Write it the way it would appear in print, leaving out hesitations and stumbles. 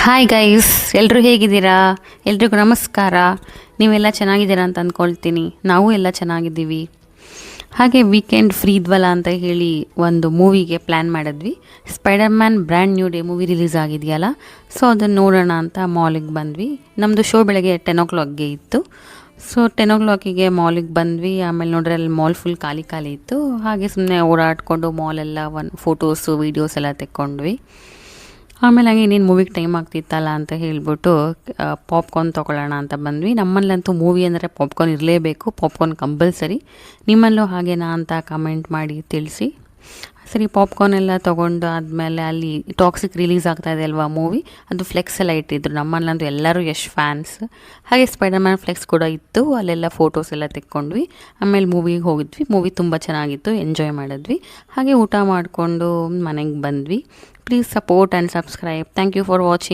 Hi guys, ಎಲ್ಲರೂ ಹೇಗಿದ್ದೀರಾ? ಎಲ್ರಿಗೂ ನಮಸ್ಕಾರ. ನೀವೆಲ್ಲ ಚೆನ್ನಾಗಿದ್ದೀರಾ ಅಂತ ಅಂದ್ಕೊಳ್ತೀನಿ. ನಾವು ಎಲ್ಲ ಚೆನ್ನಾಗಿದ್ದೀವಿ. ಹಾಗೆ ವೀಕೆಂಡ್ ಫ್ರೀ ಇದ್ವಲ್ಲ ಅಂತ ಹೇಳಿ ಒಂದು ಮೂವಿಗೆ ಪ್ಲ್ಯಾನ್ ಮಾಡಿದ್ವಿ. Spider man brand new day movie release ಆಗಿದೆಯಲ್ಲ, ಸೊ ಅದನ್ನು ನೋಡೋಣ ಅಂತ ಮಾಲಿಗೆ ಬಂದ್ವಿ. ನಮ್ಮದು ಶೋ ಬೆಳಗ್ಗೆ 10 o'clockಗೆ ಇತ್ತು. ಸೊ 10 o'clock ಮಾಲಿಗೆ ಬಂದ್ವಿ. ಆಮೇಲೆ ನೋಡ್ರೆ ಅಲ್ಲಿ ಮಾಲ್ ಫುಲ್ ಖಾಲಿ ಖಾಲಿ ಇತ್ತು. ಹಾಗೆ ಸುಮ್ಮನೆ ಓಡಾಡಿಕೊಂಡು ಮಾಲೆಲ್ಲ ಫೋಟೋಸು ವೀಡಿಯೋಸ್ ಎಲ್ಲ ತೆಕ್ಕೊಂಡ್ವಿ. ಆಮೇಲೆ ಹಾಗೆ ಇನ್ನೇನು ಮೂವಿಗೆ ಟೈಮ್ ಆಗ್ತಿತ್ತಲ್ಲ ಅಂತ ಹೇಳಿಬಿಟ್ಟು ಪಾಪ್ಕಾರ್ನ್ ತೊಗೊಳ್ಳೋಣ ಅಂತ ಬಂದ್ವಿ. ನಮ್ಮಲ್ಲಂತೂ ಮೂವಿ ಅಂದರೆ ಪಾಪ್ಕಾರ್ನ್ ಇರಲೇಬೇಕು, ಪಾಪ್ಕಾರ್ನ್ ಕಂಪಲ್ಸರಿ. ನಿಮ್ಮಲ್ಲೂ ಹಾಗೇನಾ ಅಂತ ಕಮೆಂಟ್ ಮಾಡಿ ತಿಳಿಸಿ. ಸರಿ, ಪಾಪ್ಕಾರ್ನ್ ಎಲ್ಲ ತೊಗೊಂಡು ಆದಮೇಲೆ ಅಲ್ಲಿ ಟಾಕ್ಸಿಕ್ ರಿಲೀಸ್ ಆಗ್ತಾಯಿದೆ ಅಲ್ವಾ ಮೂವಿ, ಅದು ಫ್ಲೆಕ್ಸ್ ಎಲ್ಲ ಇಟ್ಟಿದ್ರು. ನಮ್ಮಲ್ಲಂತೂ ಎಲ್ಲರೂ ಎಷ್ಟು ಫ್ಯಾನ್ಸ್. ಹಾಗೆ ಸ್ಪೈಡರ್ ಮ್ಯಾನ್ ಫ್ಲೆಕ್ಸ್ ಕೂಡ ಇತ್ತು. ಅಲ್ಲೆಲ್ಲ ಫೋಟೋಸ್ ಎಲ್ಲ ತೆಕ್ಕೊಂಡ್ವಿ. ಆಮೇಲೆ ಮೂವಿಗೆ ಹೋಗಿದ್ವಿ. ಮೂವಿ ತುಂಬ ಚೆನ್ನಾಗಿತ್ತು, ಎಂಜಾಯ್ ಮಾಡಿದ್ವಿ. ಹಾಗೆ ಊಟ ಮಾಡಿಕೊಂಡು ಮನೆಗೆ ಬಂದ್ವಿ. Please support and subscribe. Thank you for watching.